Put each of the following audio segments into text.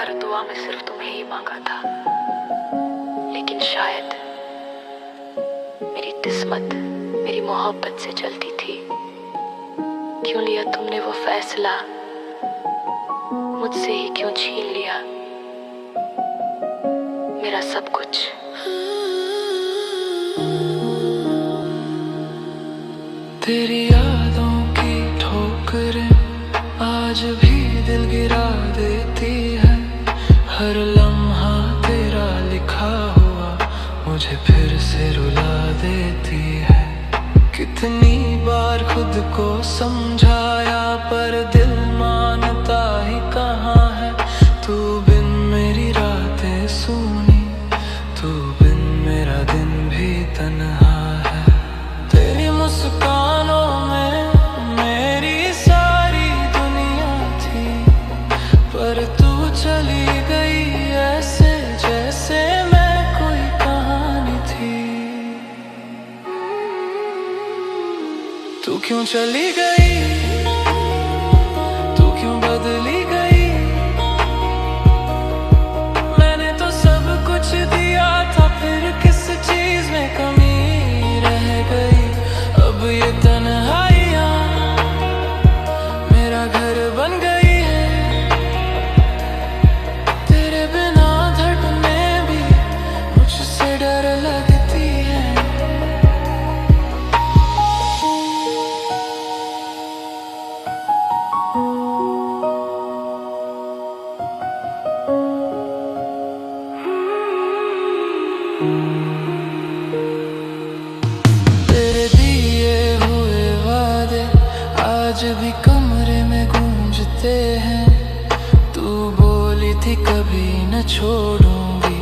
प्यार दुआ में सिर्फ तुम्हें ही मांगा था, लेकिन शायद मेरी किस्मत मेरी मोहब्बत से चलती थी। क्यों लिया तुमने वो फैसला, मुझसे ही क्यों छीन लिया मेरा सब कुछ। तेरी यादों की ठोकरें आज भी दिल गिरा देती है। हर लम्हा तेरा लिखा हुआ मुझे फिर से रुला देती है। कितनी बार खुद को समझाया पर दिल मानता ही कहाँ है। तू बिन मेरी रातें सूनी, तू बिन मेरा दिन भी तन्हा है। तेरी मुस्कानों में मेरी सारी दुनिया थी, पर तू चली गई ऐसे जैसे मैं कोई कहानी थी। तू क्यों चली गई, तू क्यों बदली गई। मैंने तो सब कुछ दिया था, फिर किस चीज में कमी रह गई। अब ये तन्हाइयाँ मेरा घर बन गई है। तेरे बिना धड़कने भी मुझसे डर लगती है। तेरे दिए हुए वादे आज भी कमरे में गूंजते हैं। तू बोली थी कभी न छोड़ूंगी,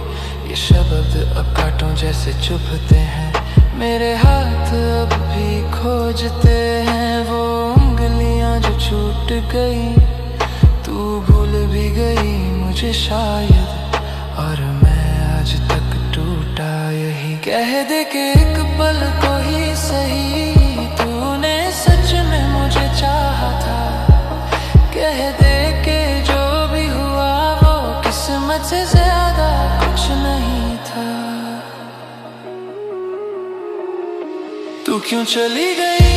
ये शब्द अब कांटों जैसे चुभते हैं। मेरे हाथ अब भी खोजते हैं वो उंगलियां जो छूट गई। तू भूल भी गई मुझे शायद, और मैं आज तक टूटा यही। कह दे कि एक पल को ही सही तूने सच में मुझे चाहा था। कह दे कि जो भी हुआ वो किस्मत से ज्यादा कुछ नहीं था। तू क्यों चली गई,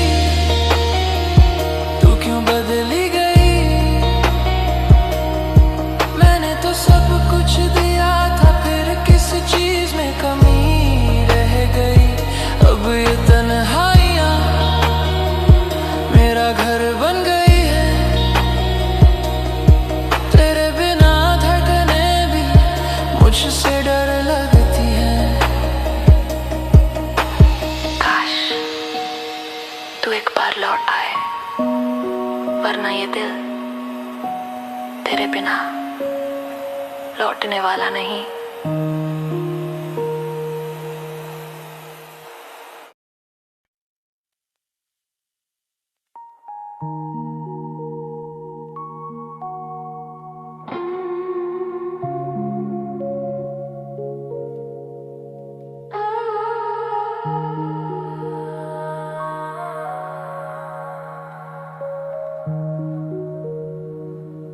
तू क्यों बदली गई। मैंने तो सब कुछ दिया था, फिर किस चीज में कमी रह गई। अब ये तन्हाइयाँ मेरा घर बन गई है। तेरे बिना धड़कने भी मुझसे डर लगती है। काश तू एक बार लौट आए, वरना ये दिल तेरे बिना लौटने वाला नहीं।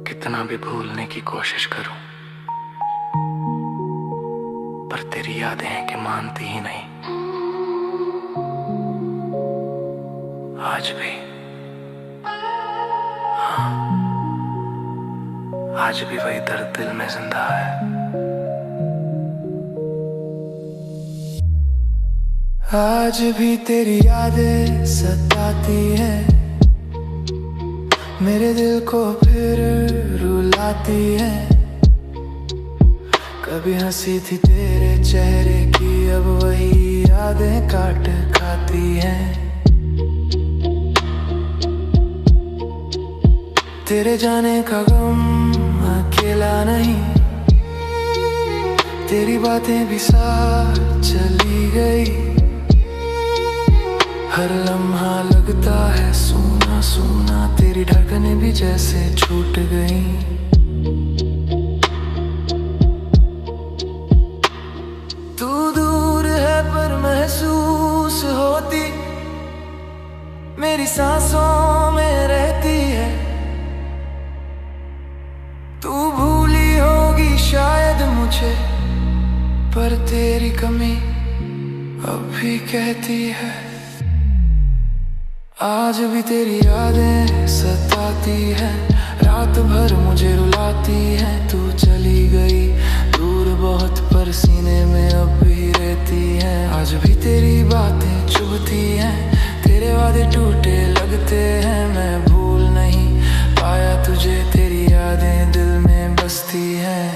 कितना भी भूलने की कोशिश करूं, पर तेरी यादें हैं कि मानती ही नहीं। आज भी, हाँ, आज भी वही दर्द दिल में जिंदा है। आज भी तेरी यादें सताती है, मेरे दिल को फिर रुलाती है। कभी हंसी थी तेरे चेहरे की, अब वही यादें काट खाती हैं। तेरे जाने का गम अकेला नहीं, तेरी बातें भी साथ चली गई। हर लम्हा लगता है सूना सूना, तेरी धड़कनें भी जैसे छूट गई। तू दूर है पर महसूस होती, मेरी सांसों में रहती है। तू भूली होगी तेरी कमी अब भी कहती है। आज भी तेरी यादें सताती है, रात भर मुझे रुलाती है। तू चली गई दूर बहुत पर सीने में अब भी रहती है। आज भी तेरी बातें चुभती हैं, तेरे वादे टूटे लगते हैं। मैं भूल नहीं पाया तुझे, तेरी यादें दिल में बसती हैं।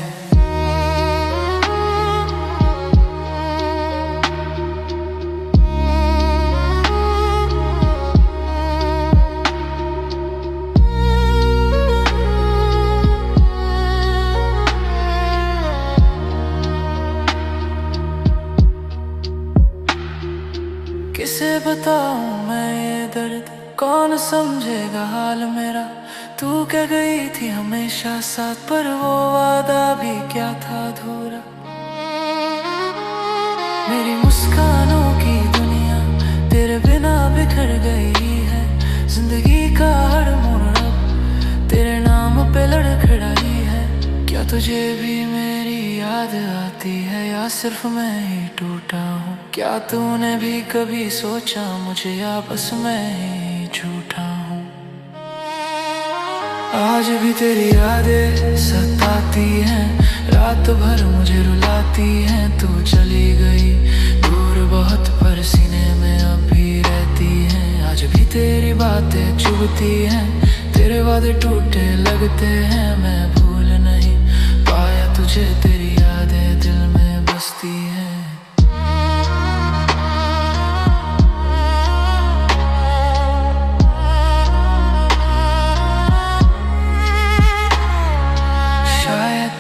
किसे बताऊं मैं ये दर्द, कौन समझेगा हाल मेरा। तू कह गई थी हमेशा साथ, पर वो वादा भी क्या था अधूरा। मेरी मुस्कानों की दुनिया तेरे बिना बिखर गई है। जिंदगी का हर मोड़ अब तेरे नाम पे लड़खड़ाई है। क्या तुझे भी मेरी याद आती है, या सिर्फ मैं ही टूटा हूँ। क्या तूने भी कभी सोचा मुझे, या बस मैं ही झूठा हूँ। आज भी तेरी यादें सताती हैं, रात भर मुझे रुलाती हैं। तू चली गई दूर बहुत पर सीने में अब भी रहती हैं। आज भी तेरी बातें चुभती हैं, तेरे वादे टूटे लगते हैं। मैं भूल नहीं पाया तुझे, तेरी यादें दिल में बसती हैं। शायद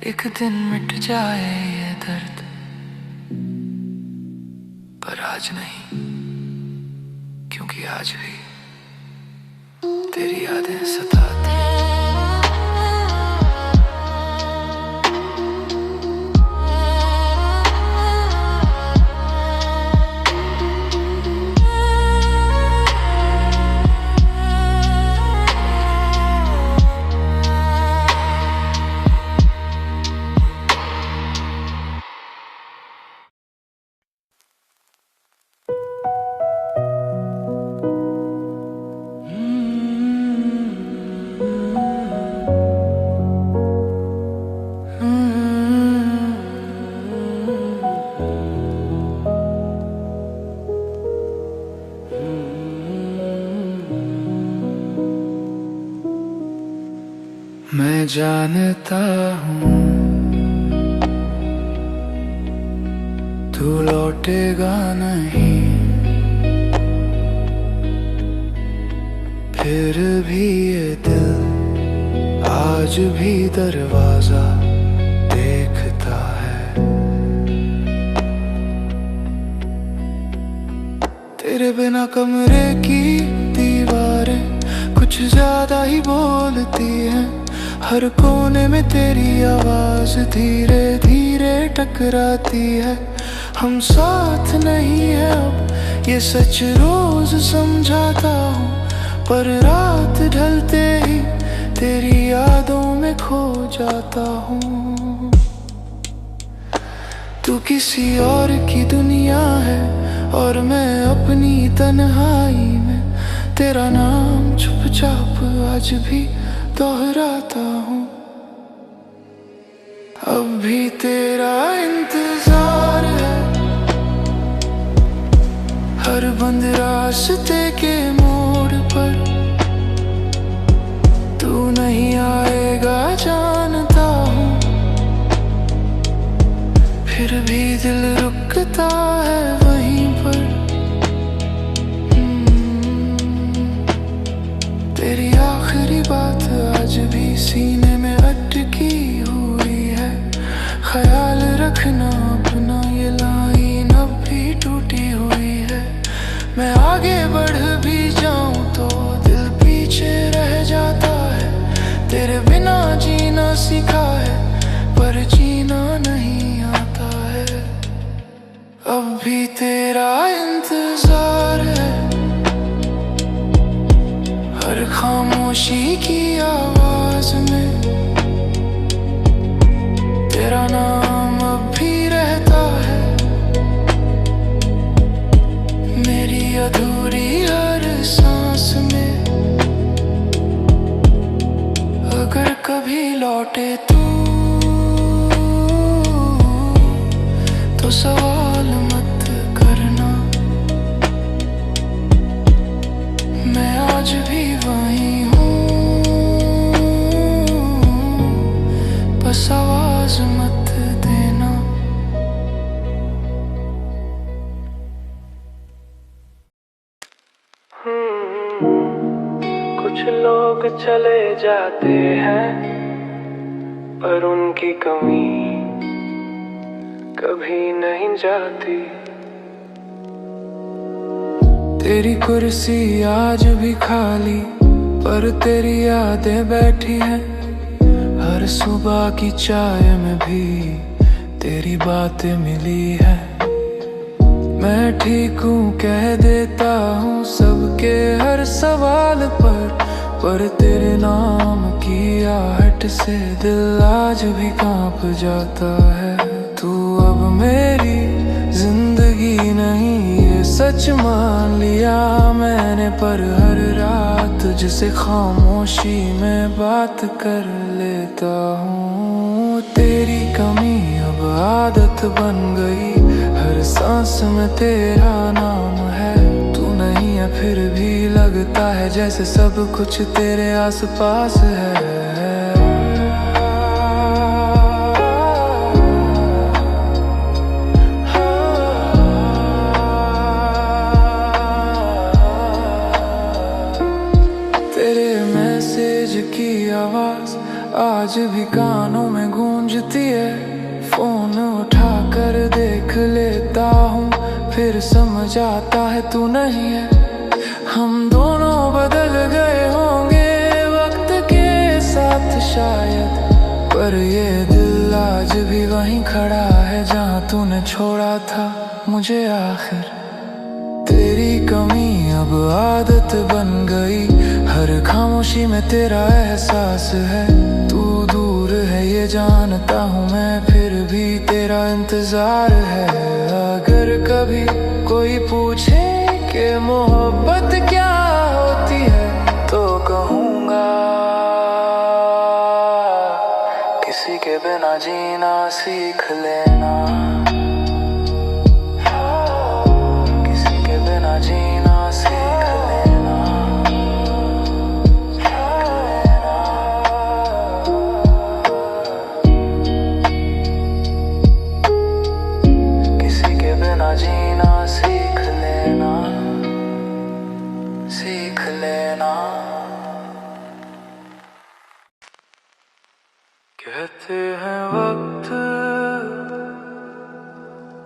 एक दिन मिट जाए ये दर्द, पर आज नहीं, क्योंकि आज भी तेरी यादें सताती हैं। मैं जानता हूँ तू लौटेगा नहीं, फिर भी ये दिल आज भी दरवाजा देखता है। तेरे बिना कमरे की दीवारें कुछ ज्यादा ही बोलती हैं। हर कोने में तेरी आवाज धीरे धीरे टकराती है। हम साथ नहीं है अब, ये सच रोज समझाता हूँ, पर रात ढलते ही तेरी यादों में खो जाता हूँ। तू किसी और की दुनिया है और मैं अपनी तन्हाई में तेरा नाम चुपचाप आज भी दोहराता हूँ। अब भी तेरा इंतजार है, हर बंद रास्ते के मोड़ पर। तू नहीं आएगा जानता हूँ, फिर भी दिल रुकता है वहीं पर। तेरी आखिरी बात आज भी सीने में अटकी हुई है। ख्याल रखना अपना, ये लाइन अब भी टूटी हुई है। मैं आगे बढ़ भी जाऊं तो दिल पीछे रह जाता है। तेरे बिना जीना सीखा है, पर जीना नहीं आता है। अब भी तेरा इंतजार है, हर खामोशी की आवाज में तेरा नाम अब भी अधूरी हर सांस में अगर कभी लौटे तो सवाल मत करना, मैं आज भी वही हूँ, बस आवाज मत देना। कुछ लोग चले जाते हैं पर उनकी कमी कभी नहीं जाती। तेरी कुर्सी आज भी खाली पर तेरी यादें बैठी हैं। हर सुबह की चाय में भी तेरी बातें मिली है। मैं ठीक हूँ कह देता हूँ सबके हर सवाल पर तेरे नाम की आहट से दिल आज भी कांप जाता है। तू अब मेरी जिंदगी नहीं ये सच मान लिया मैंने, पर हर रात जिसे खामोशी में बात कर लेता हूँ। तेरी कमी अब आदत बन गई, हर सांस में तेरा नाम है। तू नहीं है फिर भी लगता है जैसे सब कुछ तेरे आसपास है। की आवाज आज भी कानों में गूंजती है। फोन उठा कर देख लेता हूँ फिर समझ आता है तू नहीं है। हम दोनों बदल गए होंगे वक्त के साथ शायद, पर ये दिल आज भी वहीं खड़ा है जहाँ तूने छोड़ा था मुझे आखिर। तेरी कमी अब आदत बन गई, हर खामोशी में तेरा एहसास है। तू दूर है ये जानता हूँ मैं, फिर भी तेरा इंतजार है। अगर कभी कोई पूछे कि मोहब्बत क्या होती है तो कहूँगा किसी के बिना जीना सीख लेना। जीना सीख लेना, किसी के बिना जीना सीख लेना, सीख लेना। कहते हैं वक्त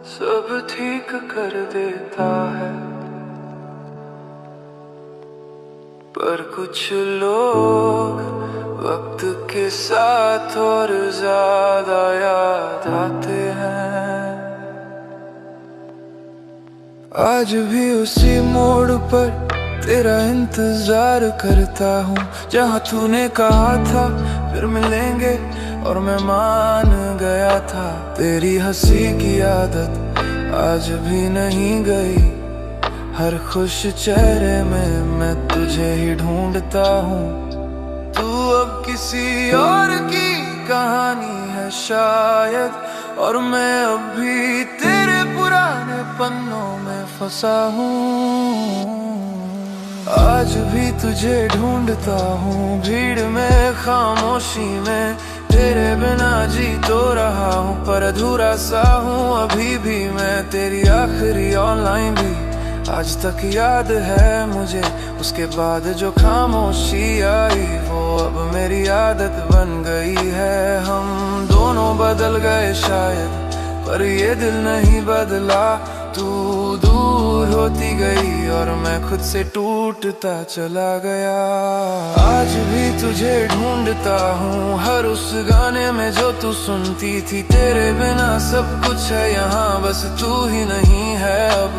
सब ठीक कर देता है, पर कुछ लोग वक्त के साथ और ज्यादा याद आते हैं। आज भी उसी मोड़ पर तेरा इंतजार करता हूँ जहाँ तूने कहा था फिर मिलेंगे, और मैं मान गया था। तेरी हंसी की आदत आज भी नहीं गई, हर खुश चेहरे में मैं तुझे ही ढूंढता हूँ। तू अब किसी और की कहानी है शायद, और मैं अब भी तेरे पुराने पन्नों में फंसा हूँ। आज भी तुझे ढूंढता हूँ भीड़ में खामोशी में, तेरे बिना जी तो रहा हूँ पर अधूरा सा हूँ अभी भी मैं। तेरी आखिरी ऑनलाइन भी आज तक याद है मुझे, उसके बाद जो खामोशी आई वो अब मेरी आदत बन गई है। हम दोनों बदल गए शायद पर ये दिल नहीं बदला। तू दूर होती गई और मैं खुद से टूटता चला गया। आज भी तुझे ढूंढता हूँ हर उस गाने में जो तू सुनती थी। तेरे बिना सब कुछ है यहाँ बस तू ही नहीं है अब।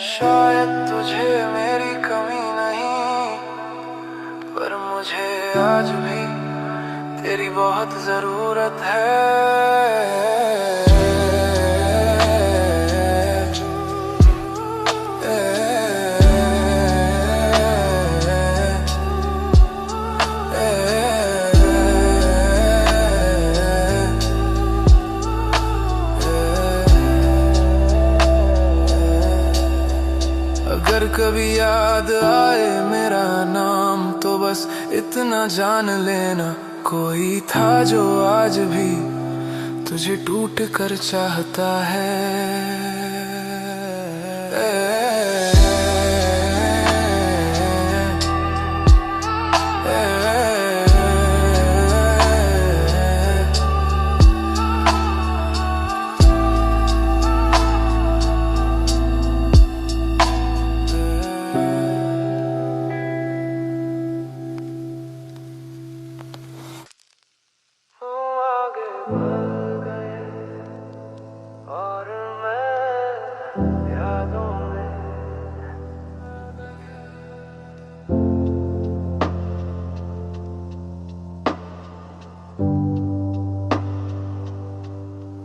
शायद तुझे मेरी कमी नहीं, पर मुझे आज भी तेरी बहुत जरूरत है। कभी याद आए मेरा नाम तो बस इतना जान लेना, कोई था जो आज भी तुझे टूट कर चाहता है।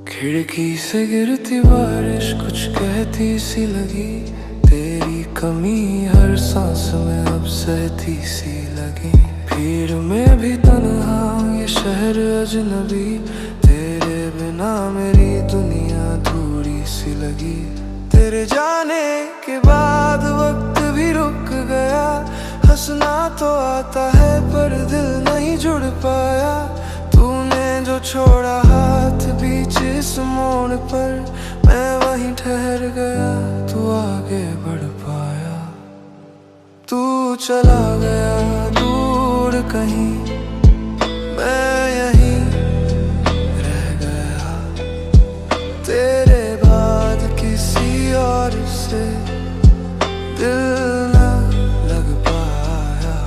खिड़की से गिरती बारिश कुछ कहती सी लगी, तेरी कमी हर सांस में अब सहती सी लगी। भीड़ में भी तन्हा ये शहर अजनबी, तेरे बिना मेरी दुनिया अधूरी सी लगी। तेरे जाने के बाद वक्त भी रुक गया, हंसना तो आता है पर दिल नहीं जुड़ पाया। तूने जो छोड़ा हाथ बीच इस मोड़ पर, मैं वहीं ठहर गया, तू आगे बढ़ पाया। तू चला गया दूर कहीं, मैं यहीं रह गया। तेरे बाद किसी और से दिल ना लग पाया।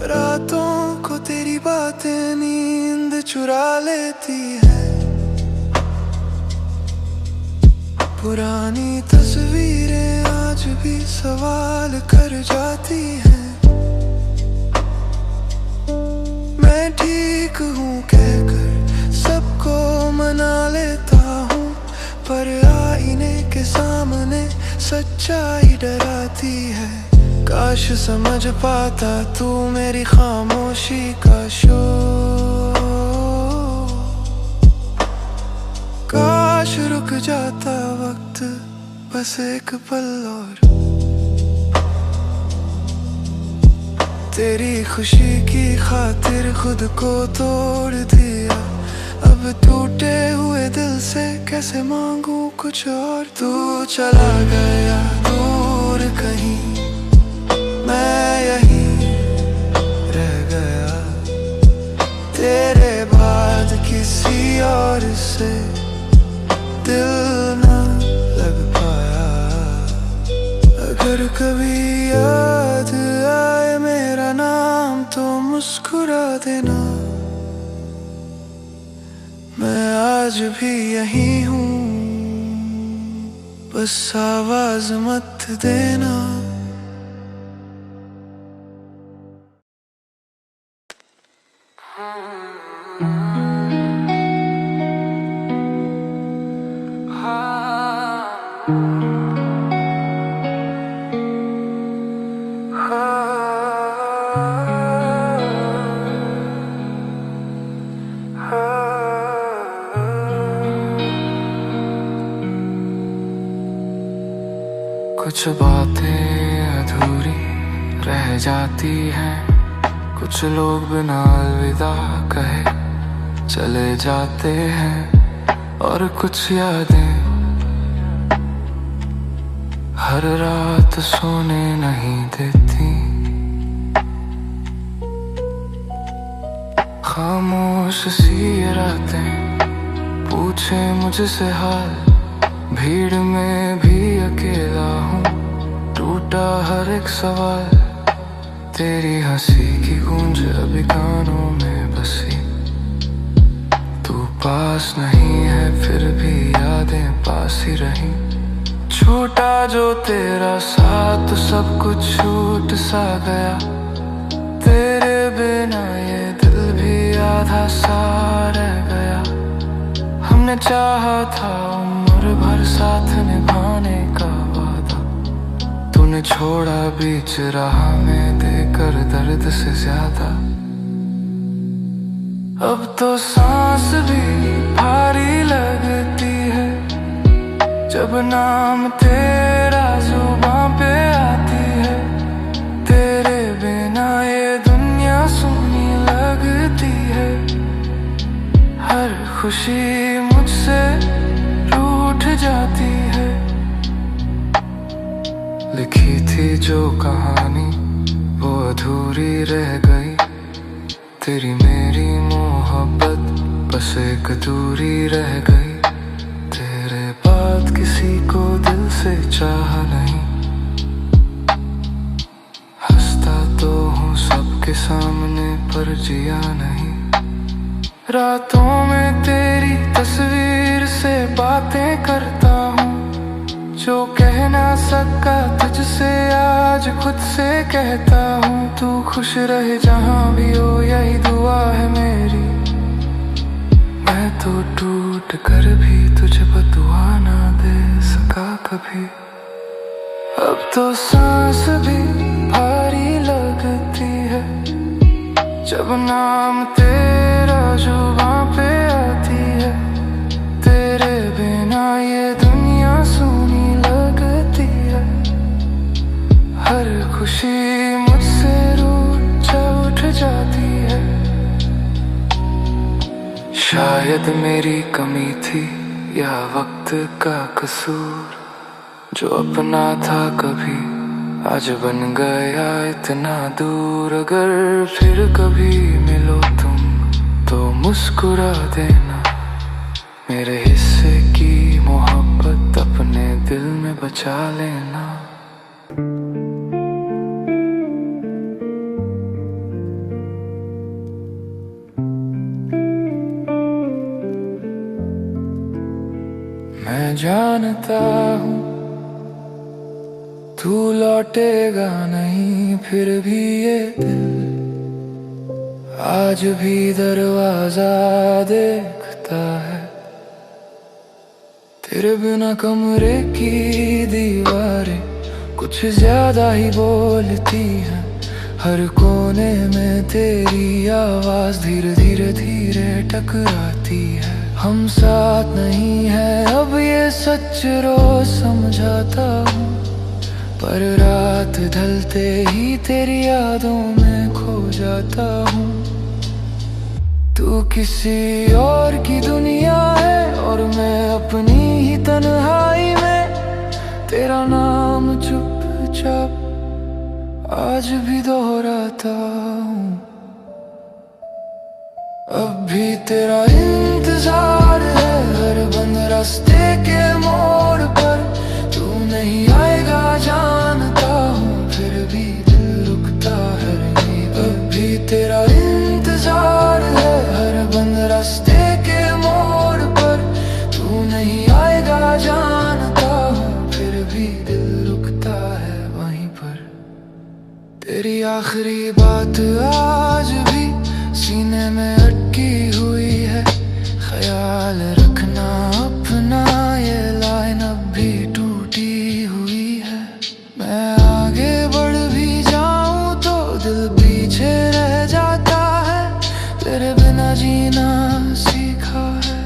रातों को तेरी बातें नींद चुरा लेती है, पुरानी तस्वीरें आज भी सवाल कर जाती हैं। मैं ठीक हूँ कहकर सबको मना लेता हूँ, पर आईने के सामने सच्चाई डराती है। काश समझ पाता तू मेरी खामोशी का शोर, काश रुक जाता वक्त बस एक पल और। तेरी खुशी की खातिर खुद को तोड़ दिया, अब टूटे हुए दिल से कैसे मांगू कुछ और। तू चला गया दूर कहीं, मैं यहीं रह गया। तेरे बाद किसी और से दिल ना लग पाया। अगर कभी याद आए मेरा नाम तो मुस्कुरा देना, मैं आज भी यहीं हूँ, बस आवाज मत देना। कुछ बातें अधूरी रह जाती हैं, कुछ लोग बिना अलविदा कहे चले जाते हैं, और कुछ यादें हर रात सोने नहीं देती। खामोश सी ये रातें पूछे मुझसे हाल, भीड़ में भी अकेला हूँ, टूटा हर एक सवाल। तेरी हंसी की गूंज अभी कानों में बसी, तू पास नहीं है फिर भी यादें पास ही रही। छूटा जो तेरा साथ तो सब कुछ छूट सा गया, तेरे बिना ये दिल भी आधा सा रह गया। हमने चाहा था साथ निभाने का वादा तूने छोड़ा बीच राह में, देकर दर्द से ज्यादा। अब तो सांस भी भारी लगती है जब नाम तेरा जुबां पे आती है। तेरे बिना ये दुनिया सुनी लगती है, हर खुशी मुझसे रूठ जाती है। लिखी थी जो कहानी वो अधूरी रह गई, तेरी मेरी मोहब्बत बस एक दूरी रह गई। तेरे बाद किसी को दिल से चाह नहीं, हंसता तो हूँ सबके सामने पर जिया नहीं। रातों में तेरी तस्वीर से बातें करता हूँ, जो कह ना सका तुझसे आज खुद से कहता हूँ। तू खुश रहे जहाँ भी हो यही दुआ है मेरी, मैं तो टूट कर भी तुझे बदुआ ना दे सका कभी। अब तो सांस भी भारी लगती है जब नाम तेरा जुबां पे आती है। तेरे बिना ये दुनिया सुनी लगती है, हर खुशी मुझसे रूठ उठ जाती है। शायद मेरी कमी थी या वक्त का कसूर, जो अपना था कभी आज बन गया इतना दूर। अगर फिर कभी मिलो तुम तो मुस्कुरा देना, मेरे हिस्से की मोहब्बत अपने दिल में बचा लेना। मैं जानता हूँ तू लौटेगा नहीं, फिर भी ये दिल आज भी दरवाजा देखता है। तेरे बिना कमरे की दीवारें कुछ ज्यादा ही बोलती हैं, हर कोने में तेरी आवाज धीरे धीरे धीरे टकराती है। हम साथ नहीं है अब ये सच रोज समझाता हूँ, पर रात ढलते ही तेरी यादों में खो जाता हूँ। तू किसी और की दुनिया है और मैं अपनी ही तन्हाई में, तेरा नाम चुपचाप आज भी दोहराता हूँ। अब भी तेरा इंतजार है हर बंद रास्ते के मोड़ पर, तू नहीं आएगा जानता हूँ फिर भी दिल रुकता है नहीं। अब भी तेरा इंतजार है हर बंद रास्ते के मोड़ पर, तू नहीं आएगा जानता हूँ फिर भी दिल रुकता है वहीं पर। तेरी आखिरी बात आज भी सीने में अटकी हुई है, ख्याल रखना अपना ये लाइन अब भी टूटी हुई है। मैं आगे बढ़ भी जाऊं तो दिल पीछे रह जाता है, तेरे बिना जीना सीखा है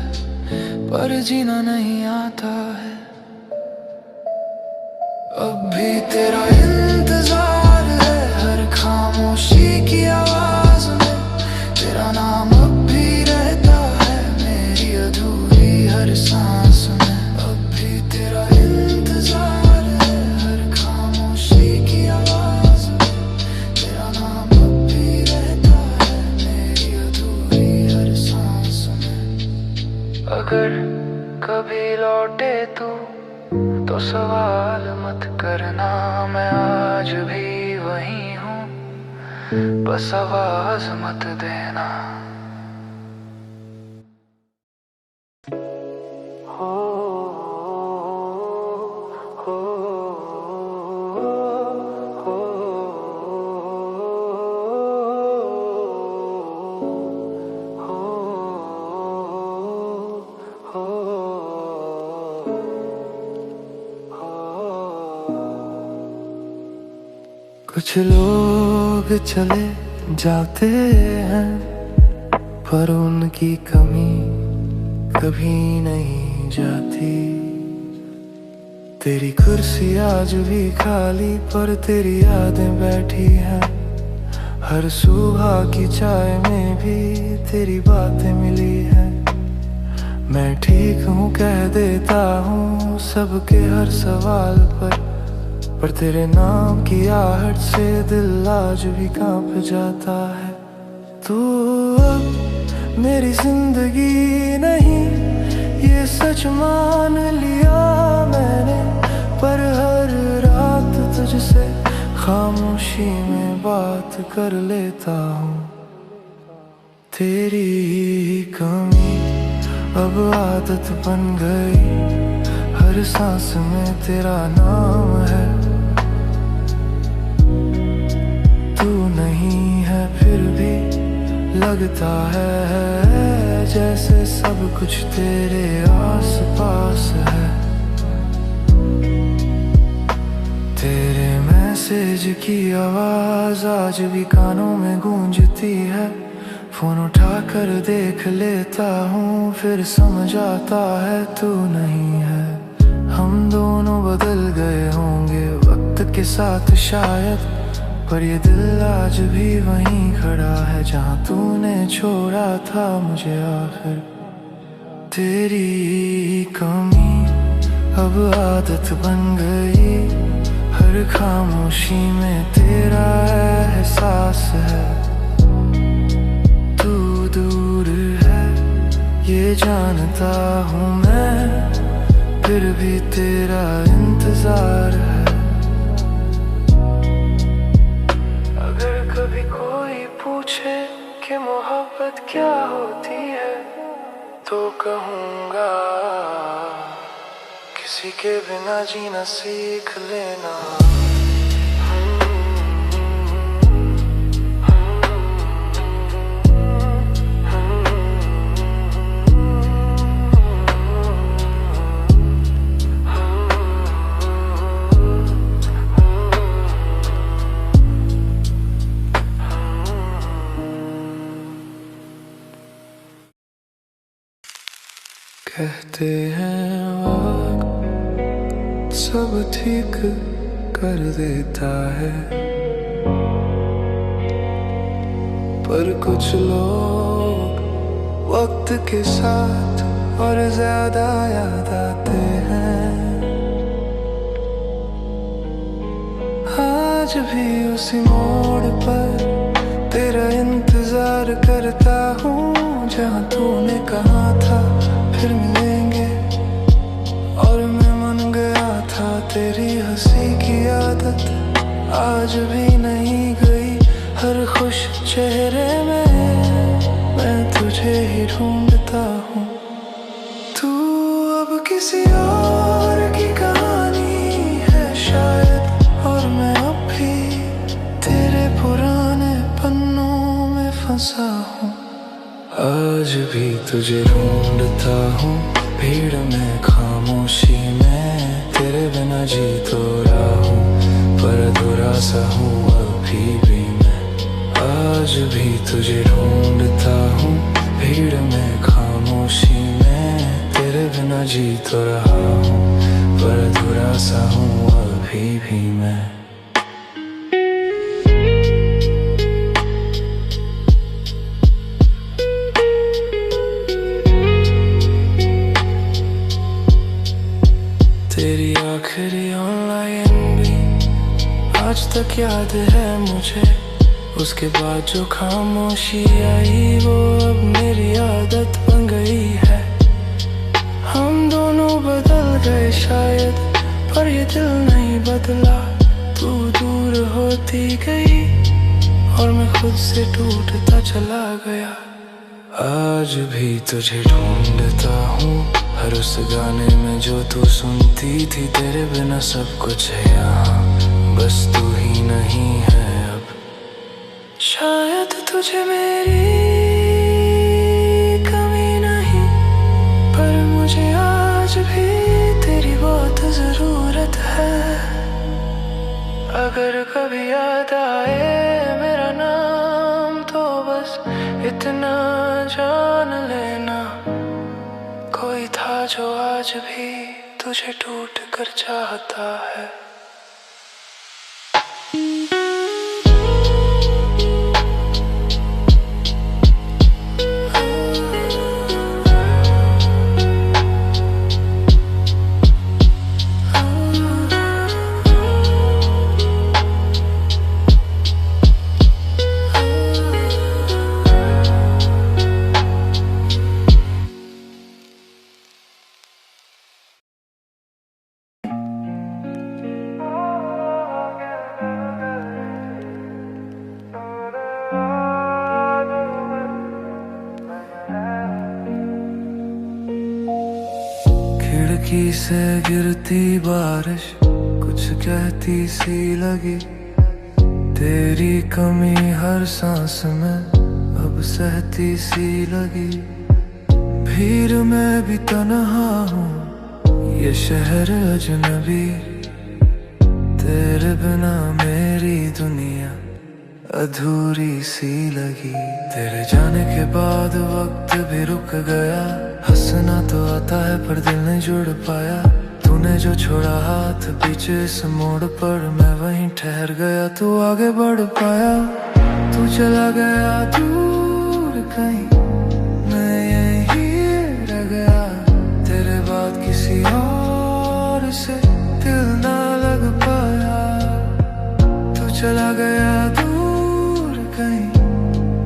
पर जीना नहीं आता है। अब भी तेरा इंतजार है हर खामोशी की आवाज में, तेरा नाम अब भी रहता है मेरी अधूरी हर सांस में। अब भी तेरा इंतजार है हर खामोशी की आवाज में, तेरा नाम अब भी रहता है मेरी अधूरी हर सांस में। अगर कभी लौटे तू तो सवाल मत करना, मैं आज भी वही हूँ, बस आवाज मत देना। हो हो हो हो हो कुछ लोग चले जाते हैं पर उनकी कमी कभी नहीं जाती। तेरी कुर्सी आज भी खाली पर तेरी यादें बैठी हैं। हर सुबह की चाय में भी तेरी बातें मिली हैं। मैं ठीक हूँ कह देता हूँ सबके हर सवाल पर तेरे नाम की आहट से दिल आज भी कांप जाता है। तू अब मेरी जिंदगी नहीं ये सच मान लिया मैंने, पर हर रात तुझसे खामोशी में बात कर लेता हूँ। तेरी कमी अब आदत बन गई, हर सांस में तेरा नाम है। तू नहीं है फिर भी लगता है जैसे सब कुछ तेरे आस पास है। तेरे मैसेज की आवाज आज भी कानों में गूंजती है। फोन उठाकर देख लेता हूँ फिर समझ आता है तू नहीं है। हम दोनों बदल गए होंगे वक्त के साथ शायद, पर ये दिल आज भी वहीं खड़ा है जहाँ तूने छोड़ा था मुझे आखिर। तेरी कमी अब आदत बन गई, हर खामोशी में तेरा एहसास है। तू दूर है ये जानता हूँ मैं, फिर भी तेरा इंतजार है। अगर कभी कोई पूछे कि मोहब्बत क्या होती है तो कहूँगा किसी के बिना जीना सीख लेना। कहते हैं वक्त सब ठीक कर देता है, पर कुछ लोग वक्त के साथ और ज्यादा याद आते हैं। आज भी उसी मोड़ पर तेरा इंतजार करता हूँ जहाँ तूने कहा था फिर मिलेंगे, और मैं मान गया था तेरी हंसी की आदत आज भी नहीं गई। हर खुश चेहरे में मैं तुझे ही ढूंढता हूँ। तू अब किसी और की कहानी है शायद, और मैं अब भी तेरे पुराने पन्नों में फंसा हूँ। आज भी तुझे ढूंढता हूँ भीड़ में खामोशी में, तेरे बिना जी तो रहा हूँ पर अधूरा सा हूँ अभी भी मैं। आज भी तुझे ढूंढता हूँ भीड़ में खामोशी में, तेरे बिना जी तो रहा हूँ पर अधूरा सा हूँ अभी भी मैं। तेरी आखिरी ऑनलाइन भी आज तक याद है मुझे, उसके बाद जो खामोशी आई वो अब मेरी आदत बन गई है। हम दोनों बदल गए शायद, पर ये दिल नहीं बदला। तू दूर होती गई और मैं खुद से टूटता चला गया। आज भी तुझे ढूंढता हूँ हर उस गाने में जो तू सुनती थी। तेरे बिना सब कुछ है यहाँ, बस तू ही नहीं है अब। शायद तुझे मेरी कमी नहीं, पर मुझे आज भी तेरी बहुत जरूरत है। अगर कभी याद इतना जान लेना, कोई था जो आज भी तुझे टूट कर चाहता है। खिड़की से गिरती बारिश कुछ कहती सी लगी, तेरी कमी हर सांस में अब सहती सी लगी। भीड़ में भी तन्हा हूँ, ये शहर अजनबी, तेरे बिना मेरी दुनिया अधूरी सी लगी। तेरे जाने के बाद वक्त भी रुक गया, हंसना तो आता है पर दिल नहीं जुड़ पाया। तूने जो छोड़ा हाथ पीछे इस मोड़ पर, मैं वहीं ठहर गया, तू आगे बढ़ पाया। तू चला गया दूर कहीं, मैं यहीं रह गया। तेरे बाद किसी और से दिल ना लग पाया। तू चला गया दूर कहीं,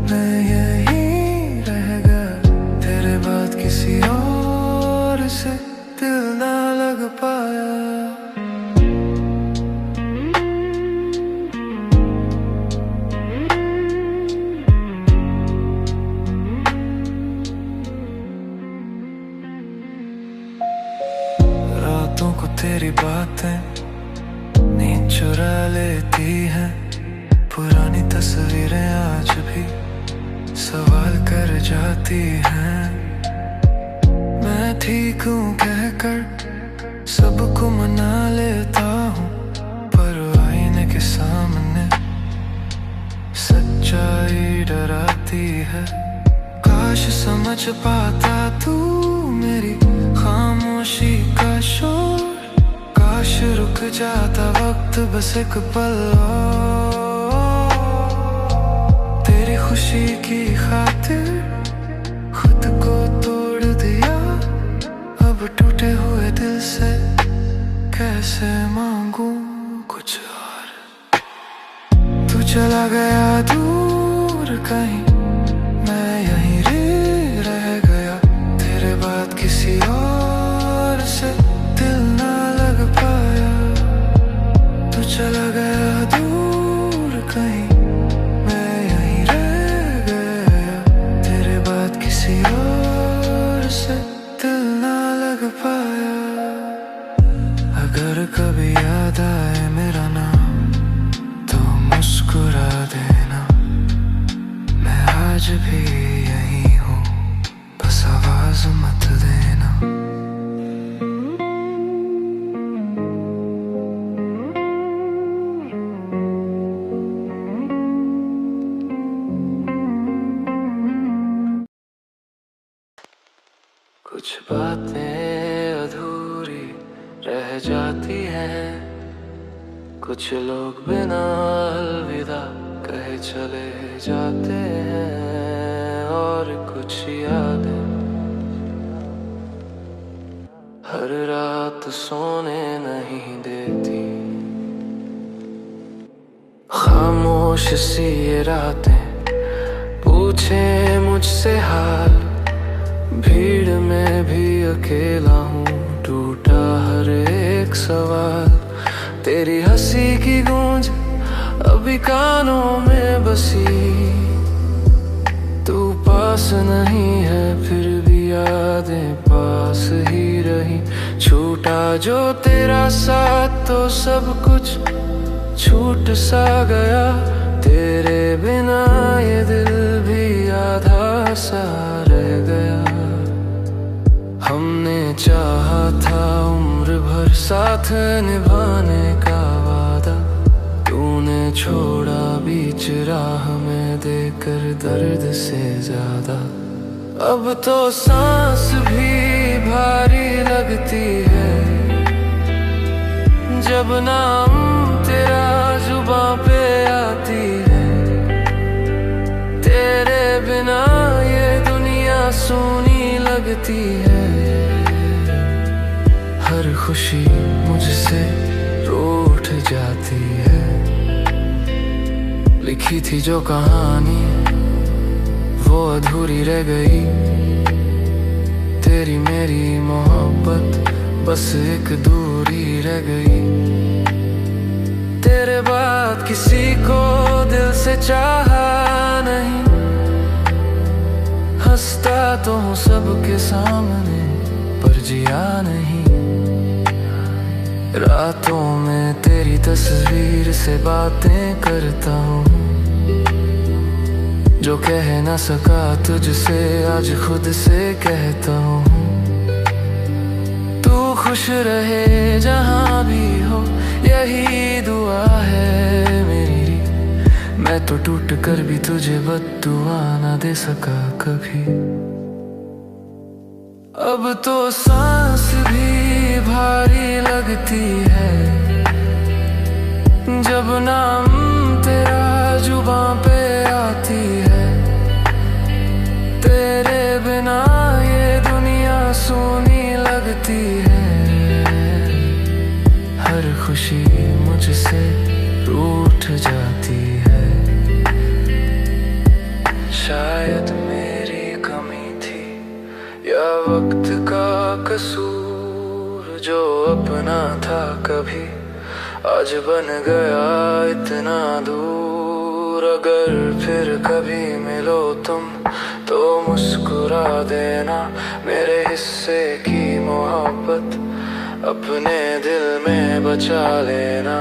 मैं यहीं रह गया। तेरे बाद किसी और से दिल ना लग पाया। रातों को तेरी बातें नींद चुरा लेती हैं, पुरानी तस्वीरें आज भी सवाल कर जाती हैं। मैं ठीक हूँ कहकर सबको मना लेता हूँ, पर आईने के सामने सच्चाई डराती है। काश समझ पाता तू मेरी खामोशी का शोर, काश रुक जाता वक्त बस एक पल और। तेरी खुशी की खातिर खुद को तोड़ दिया, अब टूटे हुए दिल से कैसे मांगू कुछ और। तू चला गया दूर कहीं, मैं यहीं रह गया। तेरे बाद किसी और से दिल ना लग पाया। तू चला गया दूर कहीं, मैं यहीं रह गया। तेरे बाद किसी और से दिल ना लग पाया। अगर कभी याद आए मेरा नाम तो मुस्कुरा देना, मैं आज भी यहीं हूँ, बस आवाज मत देना। कुछ बातें अधूरी रह जाती हैं, कुछ लोग बिना अलविदा कहे चले जाते हैं, और कुछ यादें हर रात सोने नहीं देती। खामोश सी ये रातें पूछे मुझसे हाल, भीड़ में भी अकेला हूँ, टूटा हर एक सवाल। तेरी हंसी की गूंज अभी कानों में बसी, तू पास नहीं है फिर भी यादें पास ही रही। छूटा जो तेरा साथ तो सब कुछ छूट सा गया, तेरे बिना ये दिल भी आधा सा रह गया। हमने चाहा था उम्र भर साथ निभाने का वादा, तूने छोड़ा बीच राह में देकर दर्द से ज्यादा। अब तो सांस भी भारी लगती है जब नाम तेरा जुबां पे आती है। तेरे बिना ये दुनिया सूनी लगती है। हर खुशी मुझसे रूठ जाती है। लिखी थी जो कहानी वो अधूरी रह गई। तेरी मेरी मोहब्बत बस एक दूरी रह गई। तेरे बाद किसी को दिल से चाहा नहीं। हंसता तो हूँ सबके सामने पर जिया नहीं। रातों में तेरी तस्वीर से बातें करता हूँ। जो कह ना सका तुझसे आज खुद से कहता हूँ। तू खुश रहे जहाँ भी हो यही दुआ है मेरी। मैं तो टूट कर भी तुझे बद्दुआ ना दे सका कभी। अब तो सांस भी भारी लगती है जब नाम तेरा जुबां पे आती है। तेरे बिना ये दुनिया सूनी लगती है। हर खुशी मुझसे रूठ जाती है। शायद मेरी कमी थी या वक्त का कसूर। जो अपना था कभी आज बन गया इतना दूर। अगर फिर कभी मिलो तुम तो मुस्कुरा देना। मेरे हिस्से की मोहब्बत अपने दिल में बचा लेना।